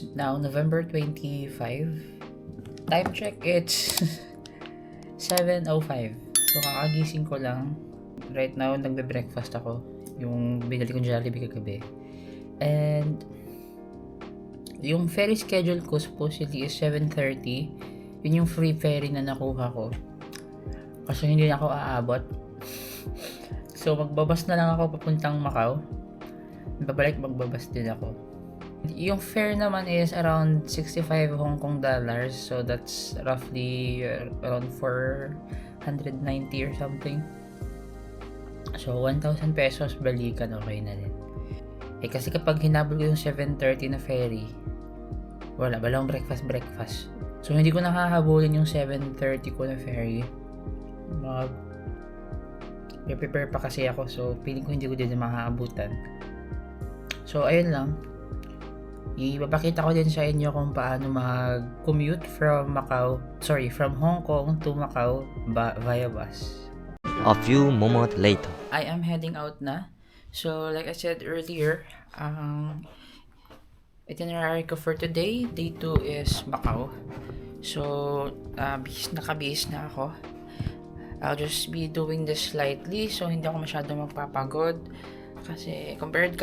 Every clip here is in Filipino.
It's now November 25. Time check, it's 7:05. So kakagising ko lang. Right now, nagbe-breakfast ako. Yung binili kong Jollibee kagabi. And yung ferry schedule ko supposedly is 7:30. Yun yung free ferry na nakuha ko. Kasi hindi na ako aabot. So magbabas na lang ako papuntang Macau. Babalik magbabas din ako. Yung fare naman is around 65 Hong Kong dollars. So that's roughly around 490 or something. So 1,000 pesos balikan, okay na din. Kasi kapag hinabol ko yung 7:30 na ferry, wala akong breakfast. So hindi ko nakahabulin yung 7:30 ko na ferry. Prepare pa kasi ako, so feeling ko hindi ko din makaabutan. So ayun lang. Ipapakita ko din sa inyo kung paano mag-commute from Hong Kong to Macau via bus. A few moments later. I am heading out na. So like I said earlier, itinerary ko for today, day 2 is Macau. So nakabihis na ako. I'll just be doing this slightly, so hindi ako masyado magpapagod. Kasi compared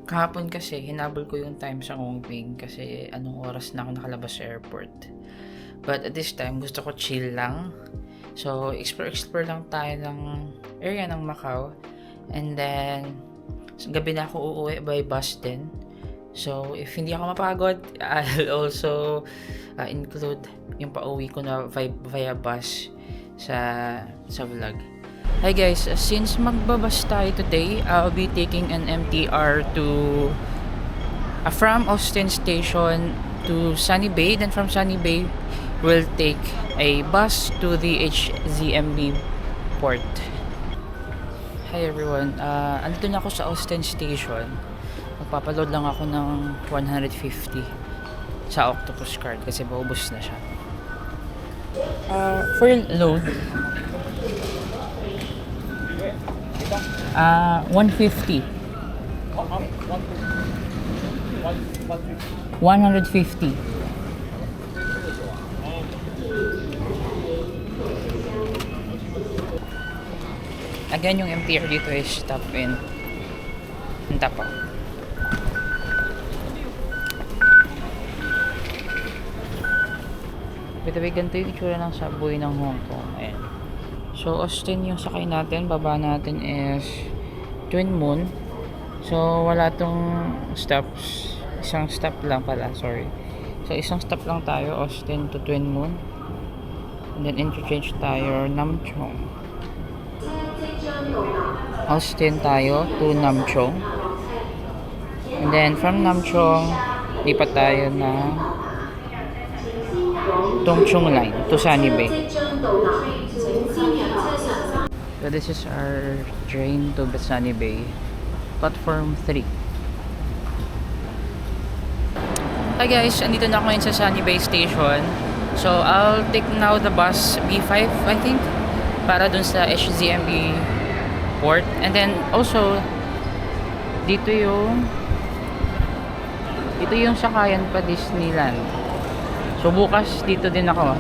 kahapon kasi hinabol ko yung time sa Hongping kasi anong oras na ako nakalabas sa airport. But at this time, gusto ko chill lang. So explore lang tayo ng area ng Macau. And then gabi na ako uuwi by bus din. So if hindi ako mapagod, I'll also include yung pauwi ko na via bus sa vlog. Hi guys, since magbabas tayo today, I'll be taking an MTR from Austin Station to Sunny Bay. Then from Sunny Bay, we'll take a bus to the HZMB port. Hi everyone, andito na ako sa Austin Station. Magpapaload lang ako ng 150 sa Octopus card kasi maubos na siya. For load, 150. 150. Again, yung MTR dito is stop in Tapa. Bitabi, ganito yung itsura ng subway ng Hong Kong. Ayan. So, Austin yung sakay natin. Baba natin is Twin Moon. So, wala tong stops. Isang stop lang pala, sorry. So, isang stop lang tayo, Austin to Twin Moon. And then, interchange tayo, Nam Chong. Austin tayo to Nam Chong. And then, from Nam Chong, lipat tayo na Tung Chung Line to Sunny Bay. So this is our train to Sunny Bay, platform 3. Hi guys, andito na ako ngayon sa Sunny Bay Station. So I'll take now the bus B5, I think, para dun sa HZMB port. And then also dito yung sakayan pa Disneyland. So bukas dito din ako.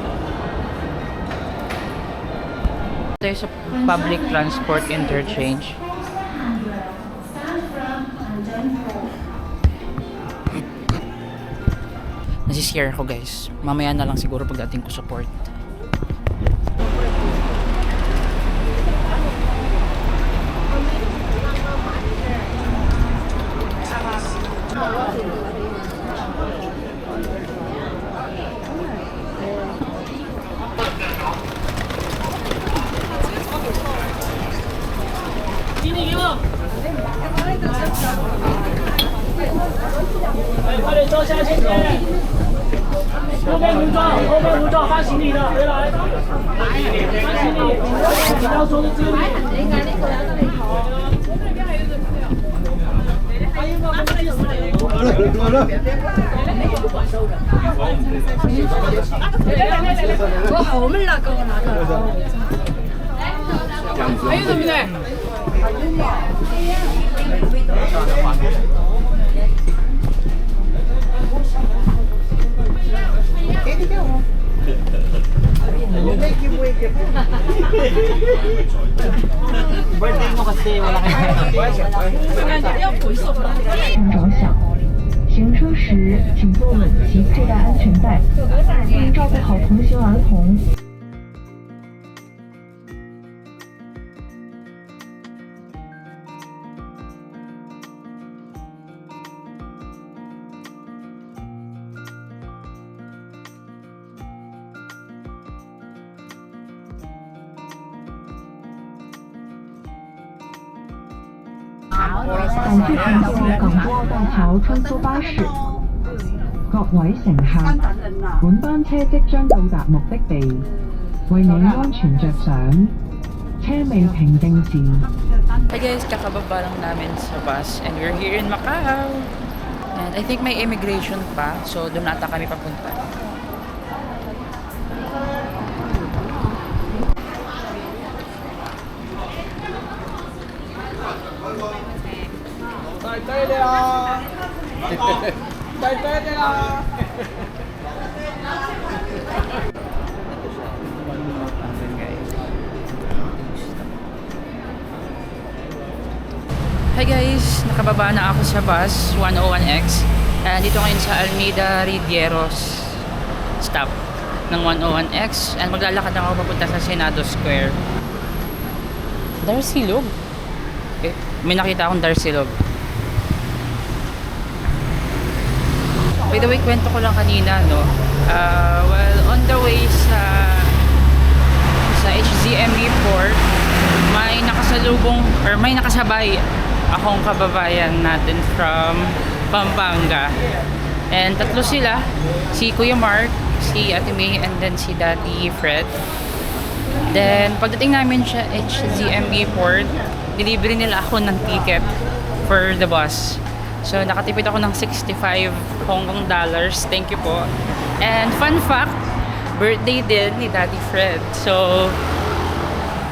Tayo sa public transport interchange. Nasiscare ako guys. Mamaya na lang siguro pagdating ko sa port. 请坐稳其佩戴安全带，并照顾好同行儿童。感谢乘坐港珠澳大橋穿梭巴士。各位乘客，本班車即將到達目的地，為你安全着想，車未停定時。Hi guys, kakababa lang namin sa bus and we're here in Macau. And I think may immigration pa, so doon ata kami papunta. Hi guys, nakababa na ako sa bus 101X. Dito ngayon sa Almeida Ridieros stop ng 101X and maglalakad ako papunta sa Senado Square. Darsilog? Okay, may nakita akong Darsilog. By the way, kwento ko lang kanina, no? Well, on the way sa HZM Port, may nakasalubong or may nakasabay akong kababayan natin from Pampanga. And tatlo sila, si Kuya Mark, si Ate May, and then si Daddy Fred. Then pagdating namin sa HZM Port, delivery nila ako ng ticket for the bus. So nakatipid ako ng 65 Hong Kong dollars. Thank you po. And fun fact, birthday din ni Daddy Fred. So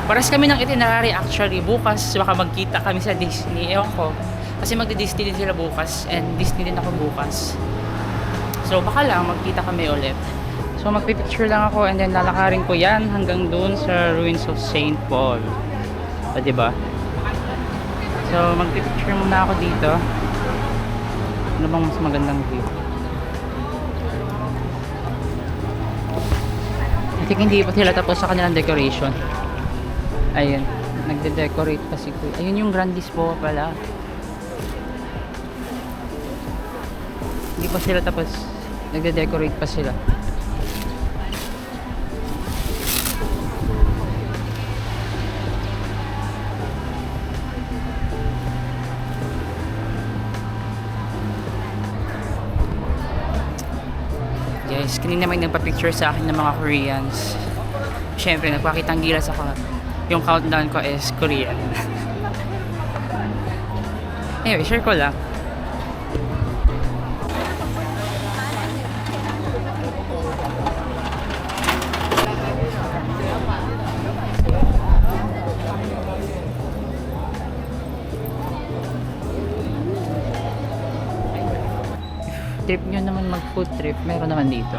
paras kami ng itinerary actually. Bukas baka magkita kami sa Disney. Ewan ko. Kasi magdi-Disney din sila bukas and Disney din ako bukas. So baka lang magkita kami ulit. So magpipicture lang ako and then lalakarin ko yan hanggang dun sa ruins of St. Paul. O diba? So magpipicture muna ako dito. Ano bang mas magandang view? I think hindi pa sila tapos sa kanilang decoration. Ayun, nagde-decorate pa si Kuya. Ayun yung Grand Lisboa pala. Hindi pa sila tapos. Nagde-decorate pa sila. Guys, kanina may nagpa-picture sa akin ng mga Koreans. Siyempre, nagpakitang gilas ako. Yung countdown ko is Korean. Anyway, share ko lang. Trip nyo naman mag food trip, meron naman dito.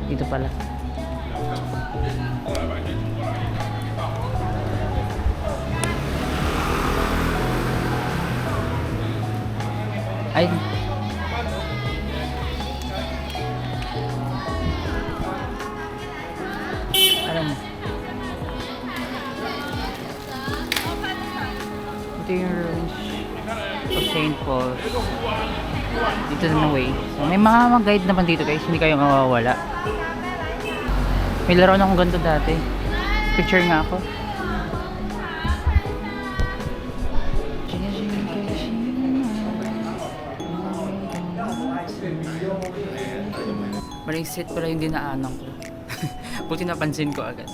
Dito pala. Ay. Alam mo. Ito yung ruins of St. Paul. Dito na way. So, may mga guide naman dito guys, hindi kayo mawawala. May laro na akong ganito dati. Picture nga ako. Maling street pala yung dinaanan ko. Buti napansin ko agad.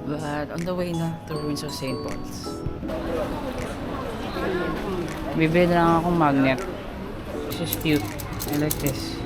But on the way na to ruins of St. Paul's. Bibili na lang akong magnet. This is cute. I like this.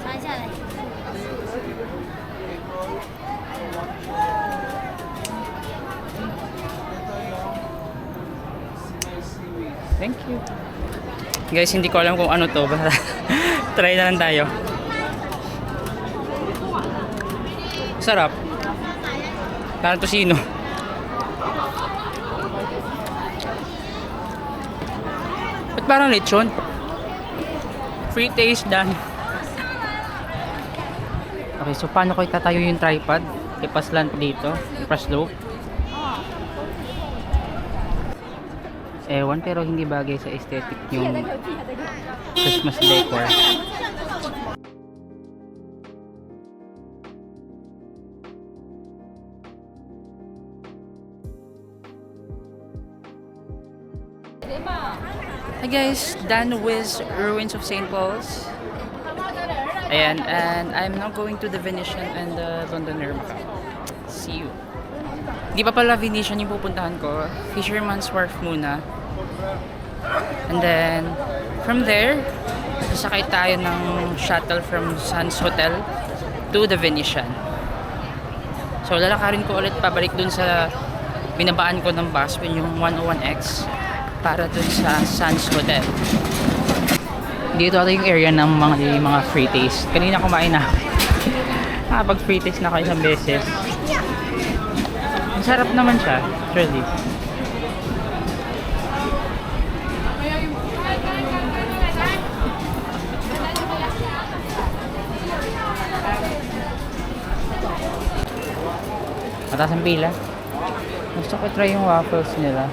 查一下来。 Thank you. Guys, hindi ko alam kung ano to. Basta try na lang tayo. Sarap. Parang tosino. Ba't parang lechon? Free taste done. Okay, so paano ko itatayo yung tripod? Ipaslant dito. Ipaslope. Ewan, pero hindi bagay sa aesthetic yung Christmas decor. Hi guys, done with Ruins of St. Paul's. Ayan, and I'm now going to the Venetian and the Londoner Macau. See you. Di pa pala Venetian yung pupuntahan ko. Fisherman's Wharf muna. And then, from there, sasakay tayo ng shuttle from Sands Hotel to the Venetian. So, lalakarin ko ulit pabalik dun sa binabaan ko ng bus, yung 101X, para dun sa Sands Hotel. Dito ito yung area ng mga free taste. Kanina kumain na. Nakapag free taste na ako isang beses. Ang sarap naman siya, actually. Mataas ang pila. Gusto ko try yung waffles nila.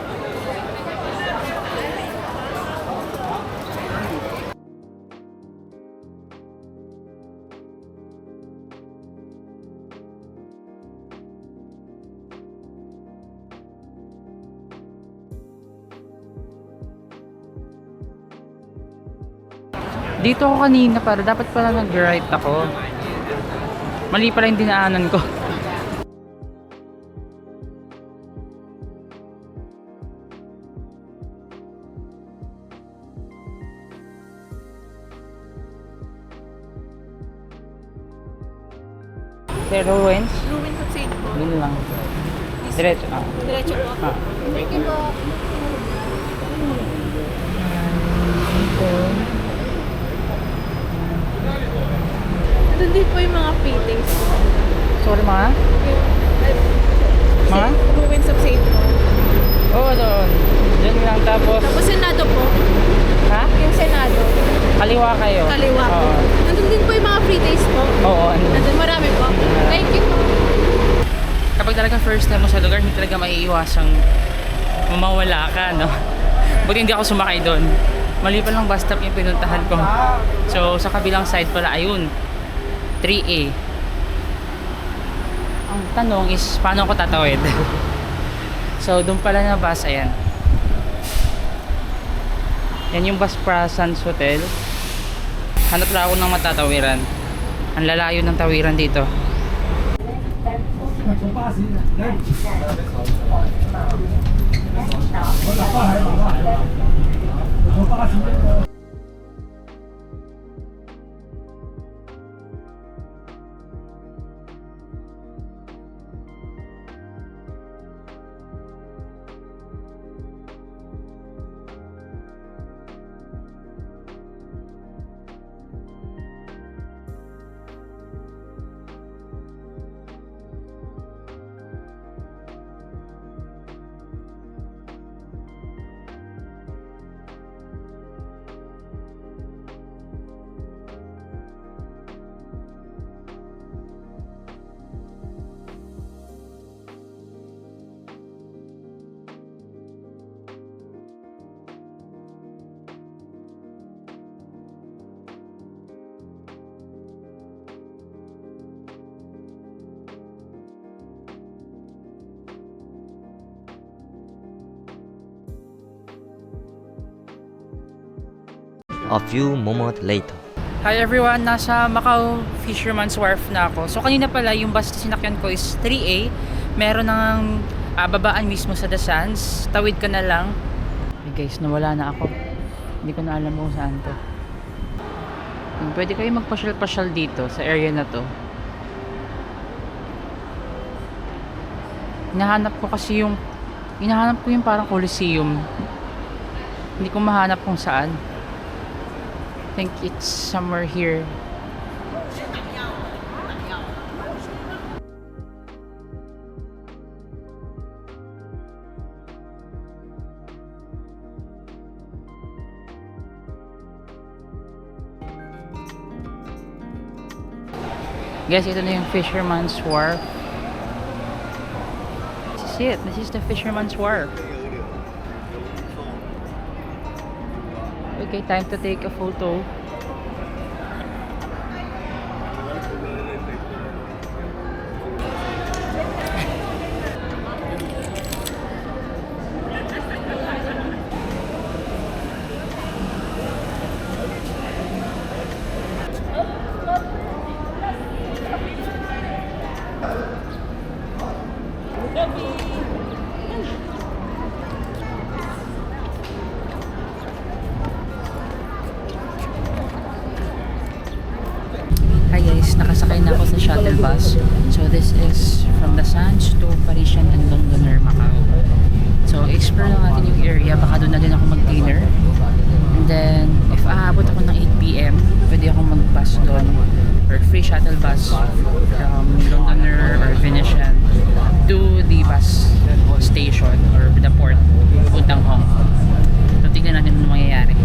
Dito ako kanina para dapat pala nag-right ako. Mali pala yung dinaanan ko. Ruins? Ruins of St. Paul. Yun lang. Diretso. Diretso po. Ah. Thank you po. Doon din po yung mga paintings. Sorry mga? Mga? Ruins of St. Paul. Oo, doon. Doon lang tapos. Tapos Senado po. Ha? Yung Senado. Kaliwa kayo. Kaliwa po. Oo. Nandun din po yung mga free days po. Oo. Nandun marami po. Thank you po. Kapag talaga first time mo sa lugar, hindi talaga maiiwasang mamawala ka, no? Buti hindi ako sumakay doon. Mali pa lang bus stop yung pinuntahan ko. So, sa kabilang side pala, ayun. 3A. Ang tanong is, paano ko tatawid? So, doon pala na bus, ayan. Yan yung bus para Sands Hotel. Hanap lang ako ng matatawiran. Ang lalayo ng tawiran dito. A few moments later. Hi everyone, nasa Macau Fisherman's Wharf na ako. So kanina pala yung bus na sinakyan ko is 3A. Meron ng babaan mismo sa The Sands. Tawid ka na lang. Okay guys, nawala na ako. Hindi ko na alam kung saan to. Pwede kayo magpasyal-pasyal dito sa area na to. Hinahanap ko yung parang Coliseum. Hindi ko mahanap kung saan. I think it's somewhere here. Guys, ito na yung Fisherman's Wharf. This is it. This is the Fisherman's Wharf. Okay, time to take a photo. Hi guys, nakasakay na ako sa shuttle bus. So this is from the Sands to Parisian and Londoner, Macau. So explore lang natin yung area, baka doon na din ako mag-dinner. And then, if aabot ako ng 8 PM, pwede akong mag-bus doon or free shuttle bus from Londoner or Venetian to the bus station or the port puntang Hong Kong. So tignan natin ano mangyayari.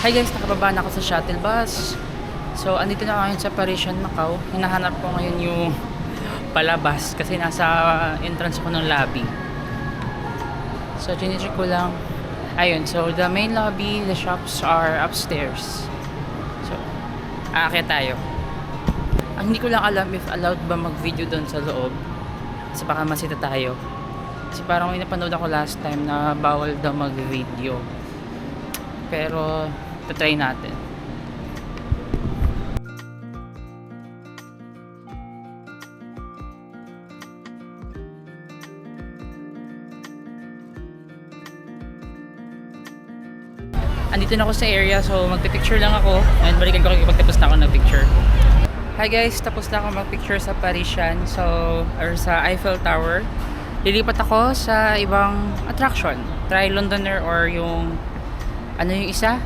Hi guys, nakababa na ako sa shuttle bus. So, andito na ngayon sa Parisian, Macau. Hinahanap ko ngayon yung palabas kasi nasa entrance ako ng lobby. So, chinicheck ko lang. Ayun, so the main lobby, the shops are upstairs. So, aakyat tayo. Ang hindi ko lang alam if allowed ba mag-video doon sa loob. Kasi baka masita tayo. Kasi parang may napanood ako last time na bawal daw mag-video. Pero, try natin. Andito na ako sa area, so magpipicture lang ako and balikan ko kayo pag tapos na ako nag-picture. Hi guys, tapos na ako mag-picture sa Parisian, or sa Eiffel Tower. Lilipat ako sa ibang attraction. Try Londoner or yung ano yung isa?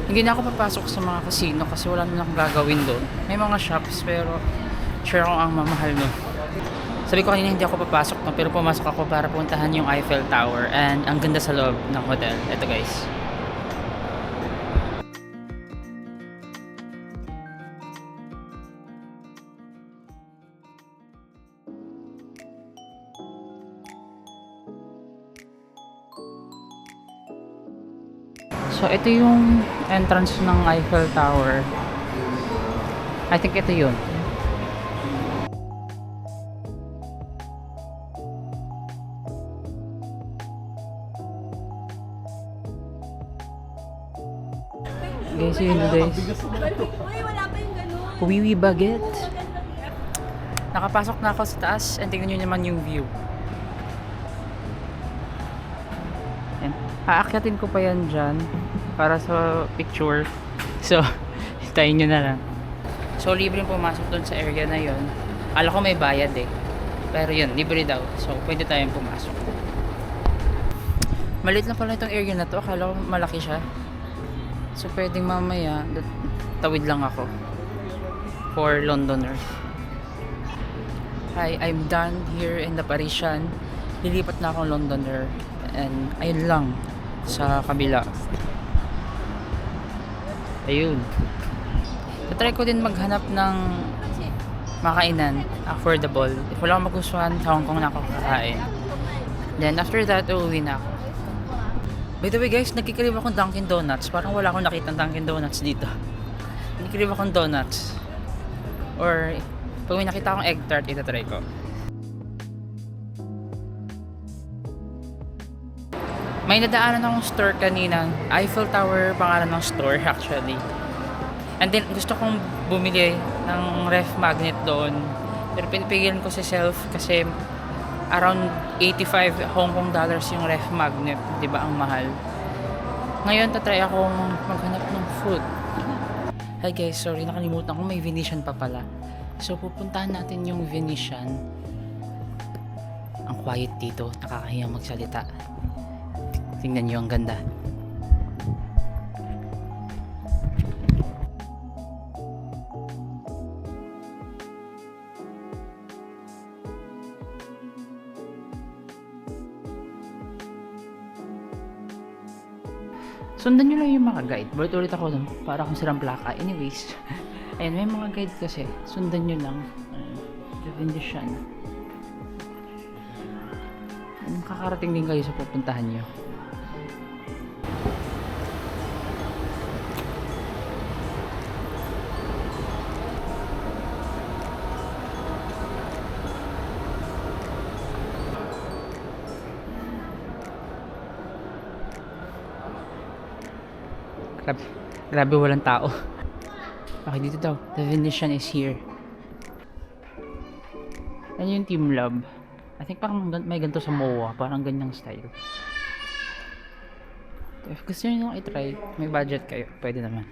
Hindi na ako papasok sa mga casino kasi wala na akong gagawin doon. May mga shops pero sure ako ang mamahal no. Sabi ko kanina hindi ako papasok no, pero pumasok ako para puntahan yung Eiffel Tower and ang ganda sa loob ng hotel. Ito guys. So, ito yung entrance ng Eiffel Tower. I think ito yun. Guys, yun guys. Uy, wala pa yung gano'n. Wiwi Baguette. Nakapasok na ako sa taas and tingnan nyo naman yung view. Yan. Aakyatin ko pa yan dyan para sa picture. So, hintayin nyo na lang. So, libre pumasok doon sa area na yon. Akala ko may bayad eh. Pero yun, libre daw. So, pwede tayong pumasok. Maliit lang pala itong area na to. Akala ko malaki siya. So, pwedeng mamaya tawid lang ako for Londoner. Hi, I'm done here in the Parisian. Lilipat na akong Londoner. And ayun lang sa kabila. Ayun. Try ko din maghanap ng makainan, affordable. If wala akong magustuhan, sa Hong Kong na ako kakain. Then after that, uuwi na ako. By the way guys, nagkikrave akong Dunkin Donuts. Parang wala akong nakita Dunkin Donuts dito. Nagkikrave akong donuts. Or pag may nakita akong egg tart, itatry ko. May nadaanan akong store kanina. Eiffel Tower pangalan ng store actually. And then gusto kong bumili ng ref magnet doon. Pero pinipigilan ko si self kasi around 85 Hong Kong dollars yung ref magnet. Diba ang mahal? Ngayon tatry akong maghanap ng food. Hi guys, sorry nakalimutan ko may Venetian pa pala. So pupuntahan natin yung Venetian. Ang quiet dito, nakakahiyang magsalita. Tingnan nyo, ang ganda. Sundan nyo lang yung mga guide. Ulit ako dun, para akong silang plaka. Anyways, ayan, may mga guide kasi. Sundan nyo lang. The Venetian. Kakarating din kayo sa pupuntahan nyo. Grabe walang tao. Okay, dito daw. The Venetian is here. Ano yung Team Love? I think parang may ganito sa MOA. Parang ganyang style. If gusto nyo nang i-try, may budget kayo, pwede naman.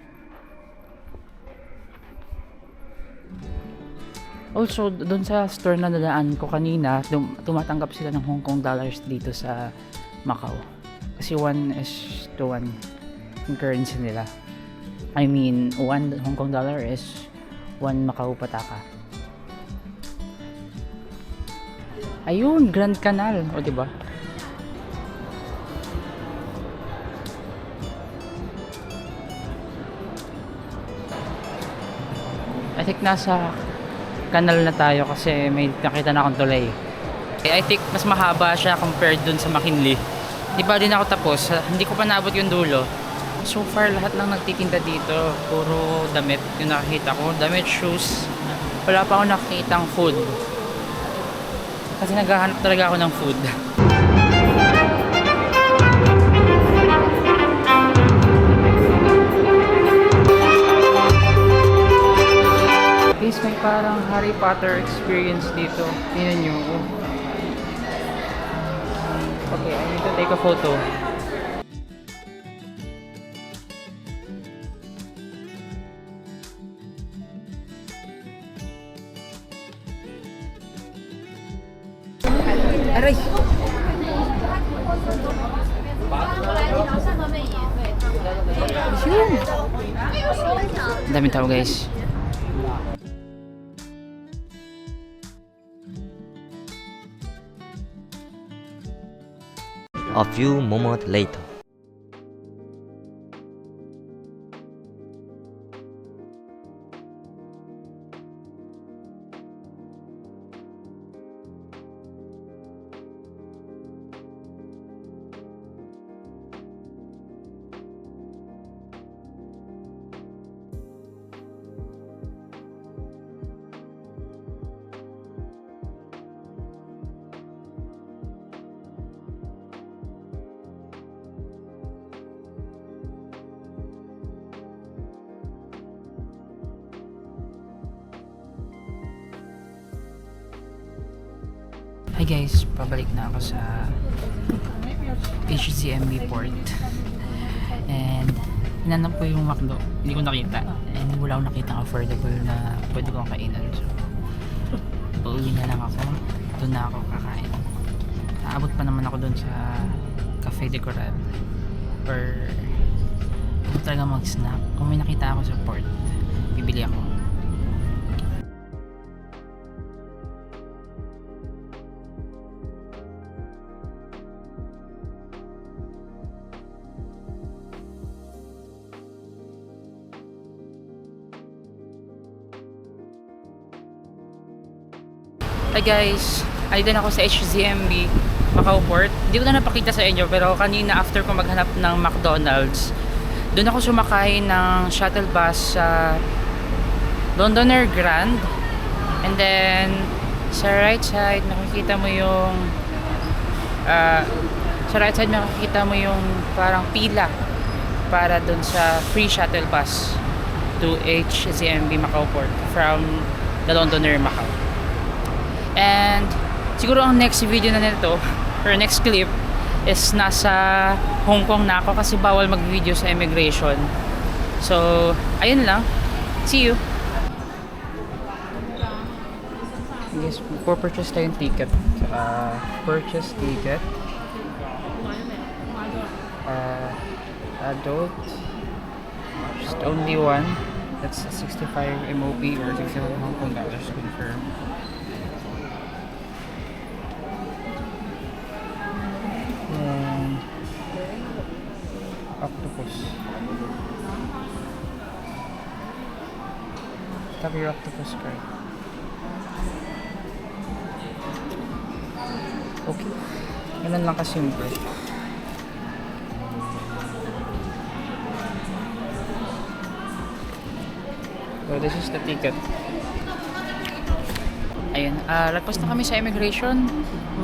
Also, doon sa store na nadaan ko kanina, tumatanggap sila ng Hong Kong dollars dito sa Macau. Kasi 1 is to 1 yung currency nila. I mean, 1 Hong Kong dollar is 1 Macau pataka. Ayun, Grand Canal. O, diba? I think nasa canal na tayo kasi may nakita na akong tulay. I think mas mahaba siya compared dun sa McKinley. Di ba din ako tapos? Hindi ko pa naabot yung dulo. So far, lahat lang nagtitinda dito. Puro damit yung nakikita ko. Damit, shoes. Wala pa akong nakikitang food. Kasi naghahanap talaga ako ng food. Guys, may parang Harry Potter experience dito. Tingnan nyo. Okay, I need to take a photo. Aray! Ang daming tao guys. A few moments later. Hi guys, pabalik na ako sa HCMB port. And hinanap ko yung McDo, hindi ko nakita. And wala akong nakita affordable na pwede kong kainan. So, uuwi na lang ako. Doon na ako kakain. Naabot pa naman ako doon sa Cafe de Coral. Or kung talaga mag-snack. Kung may nakita ako sa port, bibili ako. Hi guys, ay din ako sa HCMB. Macau Port. Hindi ko na napakita sa inyo, pero kanina after ko maghanap ng McDonald's, doon ako sumakay ng shuttle bus sa Londoner Grand. And then sa right side makikita mo yung parang pila para doon sa free shuttle bus to HCMB Macau Port from the Londoner Macau. And siguro ang next video na nito or next clip is nasa Hong Kong na ako kasi bawal mag-video sa immigration. So, ayun lang. See you! Yes, purchase tayong ticket. Purchase ticket. Adult. Just only one. That's 65 MOP or 65 Hong Kong dollars confirmed. And octopus. Tap your octopus card. Okay. Ganun lang kasimple. So this is the ticket. Ayun, lagpas na kami sa immigration.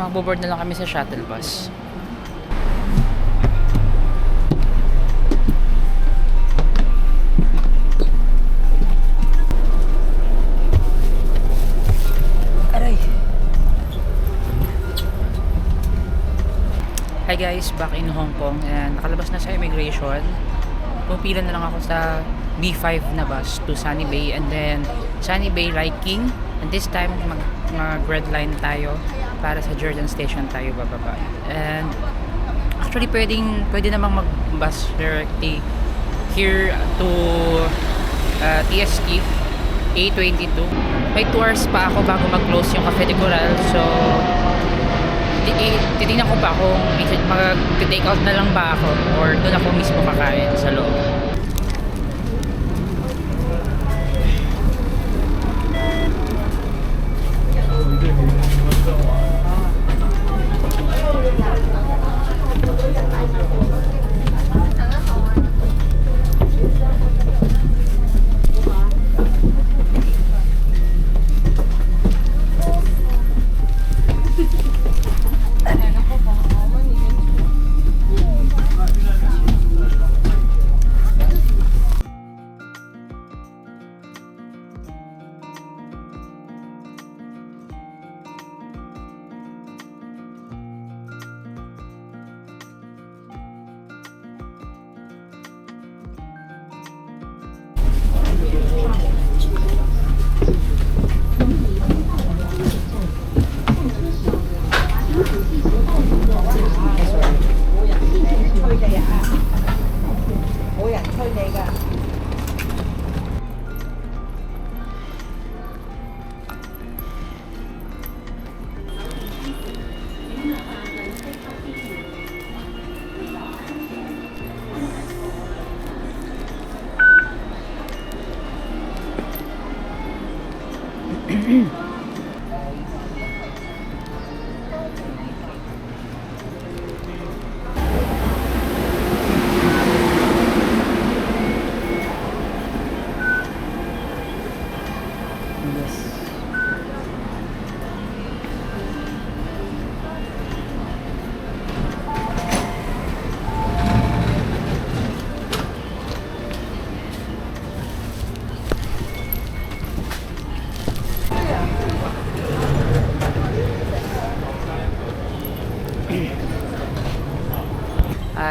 Magbo-board na lang kami sa shuttle bus. Aray! Hi guys, back in Hong Kong and nakalabas na sa immigration. Pumipila na lang ako sa B5 na bus to Sunny Bay and then Sunny Bay Liking, and this time mag-red line tayo para sa Jordan Station tayo bababa. And actually pwede namang mag-bus directly here to TST A22. May 2 hours pa ako bago mag-close yung Cafe de Coral, so titingnan ko pa kung mag-take out na lang ba ako or doon ako mismo kakain sa loob.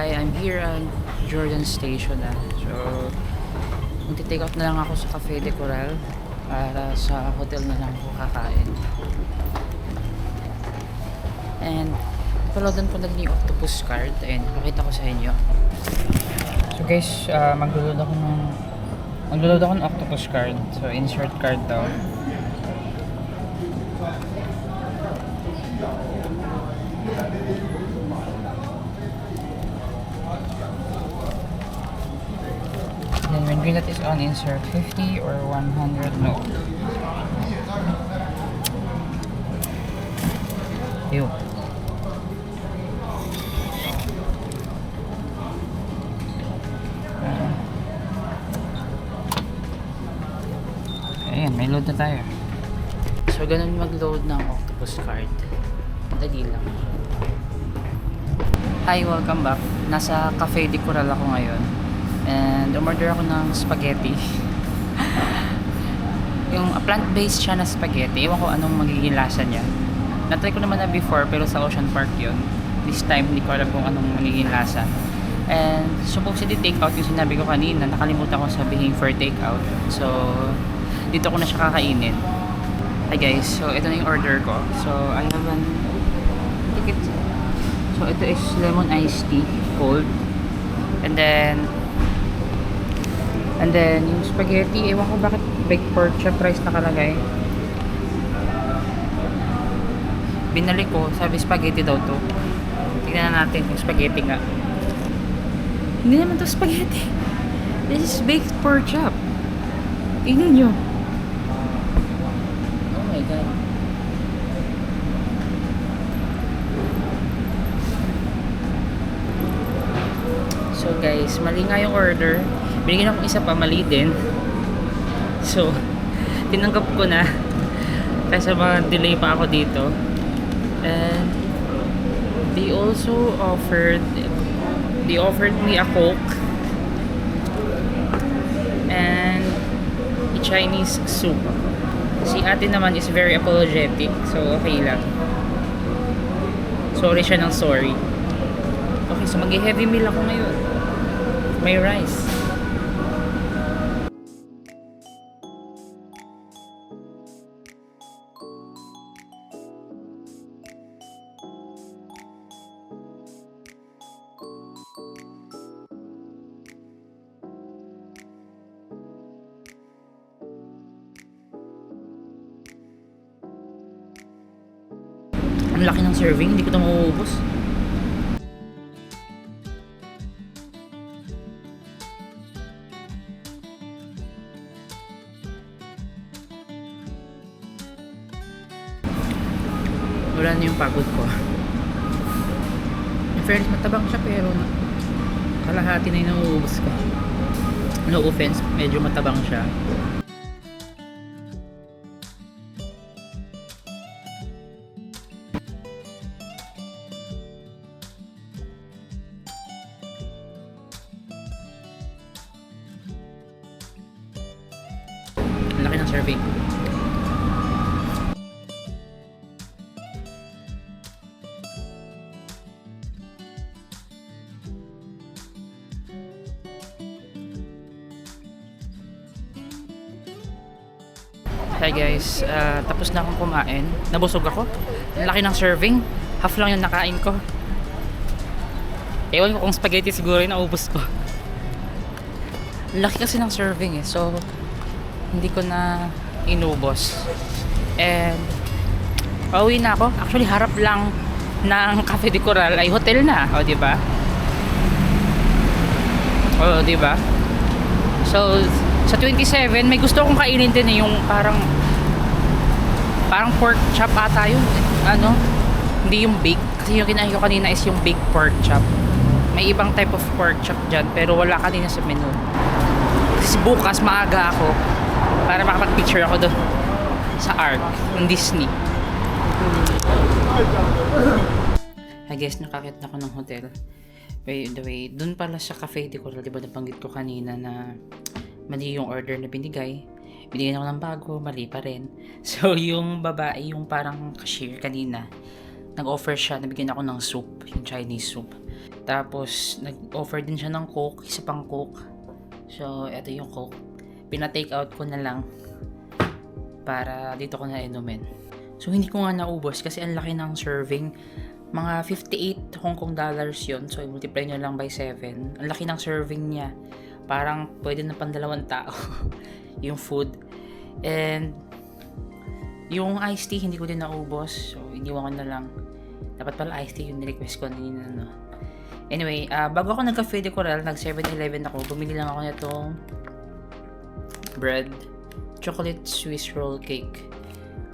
I'm here at Jordan Station So, magti-take out na lang ako sa Cafe de Coral para sa hotel na lang ako kakain. And, palodan ko na din yung octopus card. Ayun, pakita ko sa inyo. So guys, maglo-load ako ng octopus card. So, insert card daw. Then when green light is on, insert 50 or 100, no. Ew. load na tayo. So, ganun mag-load ng octopus card. Dali lang. Hi, welcome back. Nasa Cafe de Coral ako ngayon. And umorder ako ng spaghetti. Yung plant-based siya na spaghetti. Ewan ko anong magiging lasa niya. Na-try ko naman na before pero sa Ocean Park yun. This time, hindi ko alam kung anong magiging lasa. And supposedly take out yung sinabi ko kanina. Nakalimutan ko sabihin for take out. So, dito ko na siya kakainin. Hi guys, so ito na yung order ko. So, I have an ticket. So, ito is lemon iced tea, cold. And then yung spaghetti, ewan ko bakit baked pork chop rice nakalagay. Binalik ko, sabi spaghetti daw to. Tingnan na natin yung spaghetti nga. Hindi naman to spaghetti. This is baked pork chop. Tingnan nyo. Oh my god. So guys, mali nga yung order. Binigyan ako isa pa, mali din. So, tinanggap ko na. Kasi mga delay pa ako dito. And they also offered me a Coke and a Chinese soup. Si ate naman is very apologetic, so okay lang. Sorry siya ng sorry. Okay, so mag-heavy meal ako ngayon. May rice. Ang laki ng serving, hindi ko ito mauubos. Wala na yung pagod ko. In fairness, matabang siya pero kalahati na yung nauubos ko. No offense, medyo matabang siya. Ang laki ng serving. Hi guys, tapos na akong kumain. Nabusog ako. Ang laki ng serving. Half lang yung nakain ko. Ewan ko kung spaghetti siguro yung naubos ko. Ang laki kasi ng serving eh. So, hindi ko na inubos. And, pauwi na ako. Actually, harap lang ng Cafe de Coral ay hotel na. O, diba? O, diba? So, sa 27, may gusto akong kainin din eh, yung parang pork chop ata yun. Ano? Hindi yung bake. Kasi yung kinain ko kanina is yung baked pork chop. May ibang type of pork chop dyan, pero wala kanina sa menu. Kasi bukas maaga ako para makapag-picture ako doon sa Ark ng Disney. I guess nakakit na ako ng hotel. By the way, doon pala sa Cafe de Coral, diba nabanggit ko kanina na mali yung order na binigay. Binigyan ako ng bago, mali pa rin. So, yung babae, yung parang cashier kanina, nag-offer siya, nabigyan ako ng soup, yung Chinese soup. Tapos, nag-offer din siya ng Coke, isa pang Coke. So, eto yung Coke. Pina-take out ko na lang para dito ko na inumin. So, hindi ko nga naubos kasi ang laki ng serving. Mga 58 Hong Kong dollars yun. So, multiply nyo lang by 7. Ang laki ng serving niya. Parang pwede na pang 2 tao yung food. And yung iced tea hindi ko din naubos. So iniwan ko na lang. Dapat pala iced tea yung nirequest ko kanina, no? Anyway, bago ako nag-Cafe de Coral, nag 7-Eleven ako. Bumili lang ako nitong bread, chocolate Swiss roll cake.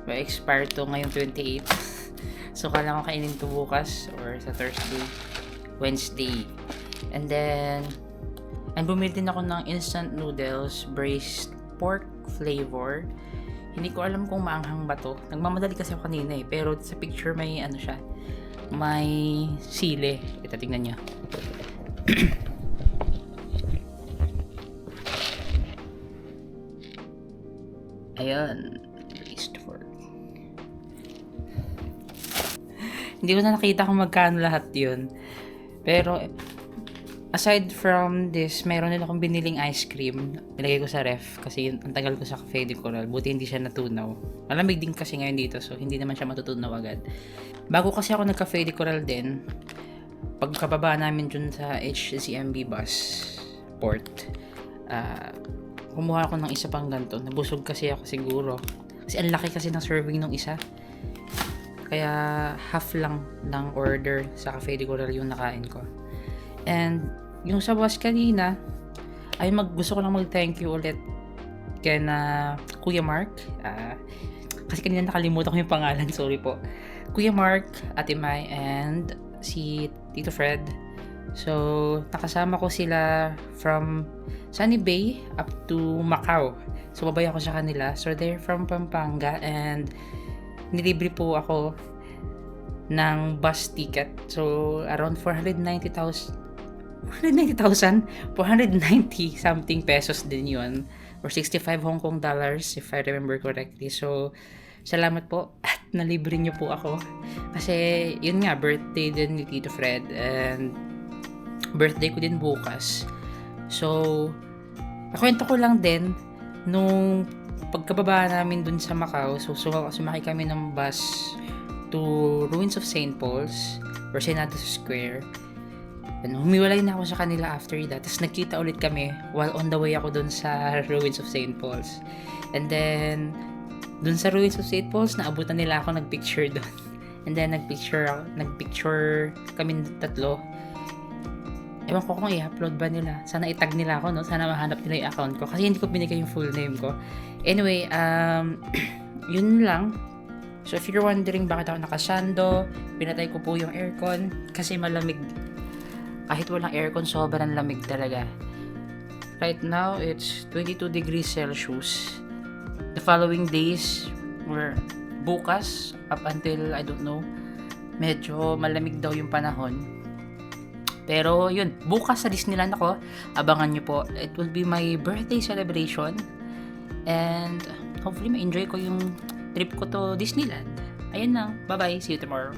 May expire to ngayong 28. So kailangan ko kainin to bukas or sa Thursday, Wednesday. And then bumili din ako ng instant noodles, braised pork flavor. Hindi ko alam kung maanghang ba to. Nagmamadali kasi ako kanina eh. Pero sa picture may ano siya. May sili. Ito, tingnan nyo. Ayan. Raised for. Hindi ko na nakita kung magkano lahat yun. Pero, aside from this, meron din akong biniling ice cream. Nilagay ko sa ref kasi ang tagal ko sa Cafe de Coral. Buti hindi siya natunaw. Malamig din kasi ngayon dito, so hindi naman siya matutunaw agad. Bago kasi ako nag-Cafe de Coral din, pagkababa namin dun sa HCMB bus port, kumuha ako ng isa pang ganito. Nabusog kasi ako siguro. Kasi ang laki kasi ng serving ng isa. Kaya half lang ng order sa Cafe de Coral yung nakain ko. And yung sa bus kanina, ay gusto ko lang mag-thank you ulit kay na Kuya Mark. Kasi kanina nakalimutan ko yung pangalan, sorry po. Kuya Mark, Ate Mai, and si Tito Fred. So, nakasama ko sila from Sunny Bay up to Macau. So, babay ako sa kanila. So, they're from Pampanga and nilibre po ako ng bus ticket. So, around 490 something pesos din yun. Or 65 Hong Kong dollars if I remember correctly. So, salamat po at nalibre niyo po ako. Kasi, yun nga, birthday din ni Tito Fred and birthday ko din bukas. So, nakwento ko lang din nung pagkababa namin dun sa Macau, so sumakay kami ng bus to Ruins of St. Paul's or Senatus Square. And humiwalay na ako sa kanila after that. Tapos nagkita ulit kami while on the way ako dun sa Ruins of St. Paul's. And then, dun sa Ruins of St. Paul's, naabutan nila ako, nagpicture dun. And then, nagpicture kami tatlo. Ewan ko kung i-upload ba nila. Sana itag nila ako, no? Sana mahanap nila yung account ko. Kasi hindi ko binigay yung full name ko. Anyway, yun lang. So, if you're wondering bakit ako nakasando, pinatay ko po yung aircon kasi malamig. Kahit walang aircon, sobrang lamig talaga. Right now, it's 22 degrees Celsius. The following days, or bukas, up until, I don't know, medyo malamig daw yung panahon. Pero yun, bukas sa Disneyland ako. Abangan nyo po. It will be my birthday celebration. And hopefully ma-enjoy ko yung trip ko to Disneyland. Ayun lang. Bye-bye. See you tomorrow.